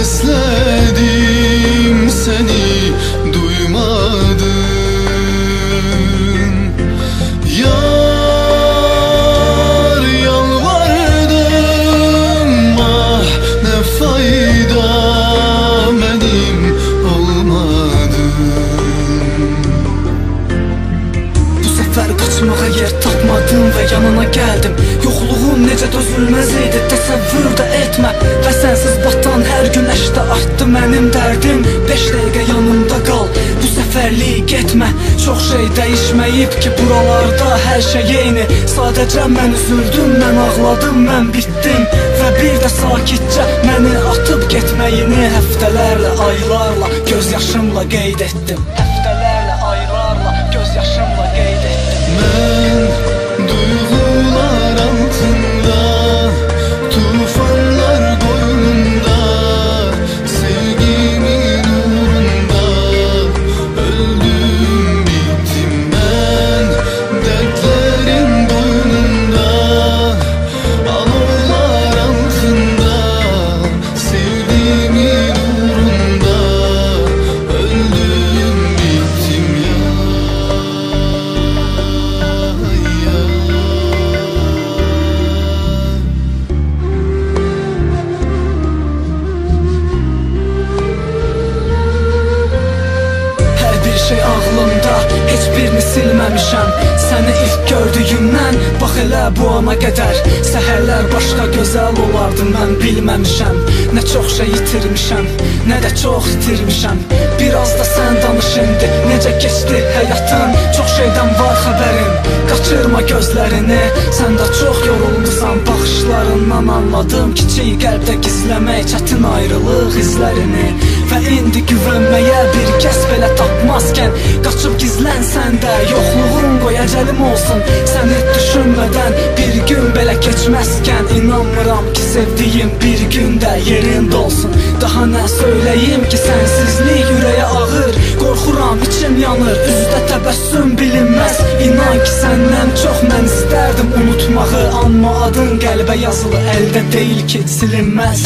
Sesledim seni duymadın. Yar yalvardım, ah ne fayda, benim olmadın. Bu sefer kaçmağa yer tapmadım ve yanına geldim. Yoxluğun necə dözülməz idi, təsəvvür də etmə. Və sənsiz batan hər günəşdə artdı mənim dərdim. 5 dəqiqə yanımda qal, bu səfərlik getmə. Çox şey dəyişməyib ki buralarda, hər şey eyni. Sadəcə mən üzüldüm, mən ağladım, mən bitdim. Və bir də sakitcə məni atıb getməyini həftələrlə, aylarla, göz yaşımla qeyd etdim. Həftələrlə, aylarla, göz yaşımla qeyd etdim. Ben duygular altında, tufanlar boynunda, sevgimin uğrunda öldüm bittim ben. Dertlerin boynunda, alovlar altında, sevdiğimin uğrunda öldüm bittim ya. Hər bir şey ağlımda, heç birini silməmişəm. Səni ilk gördüyümdən, bax elə bu ana qədər. Səhərlər başqa gözəl olardı, mən bilməmişəm. Nə çox şey itirmişəm, nə də çox itirmişəm. Biraz da sən danış indi, necə keçdi həyatın. Çox şeydən var xəbərim, qaçırma gözlərini. Sən də çox yorulmusan, baxışlarından anladım. Kiçik qəlbdə gizləmək çətin ayrılıq izlərini. Və indi güvənməyə bir kəs belə tapmazkən, qaçıb gizlənsən də yoxluğun qoy əcəlim olsun. Səni düşünmədən bir gün belə keçməzkən, inanmıram ki sevdiyim bir gündə yerində olsun. Daha nə söyləyim ki sənsizlik ürəyə ağır. Qorxuram, içim yanır, üzdə təbəssüm bilinməz. İnan ki səndən çox mən istərdim unutmağı, amma adın qəlbə yazılı, əldə deyil ki silinməz.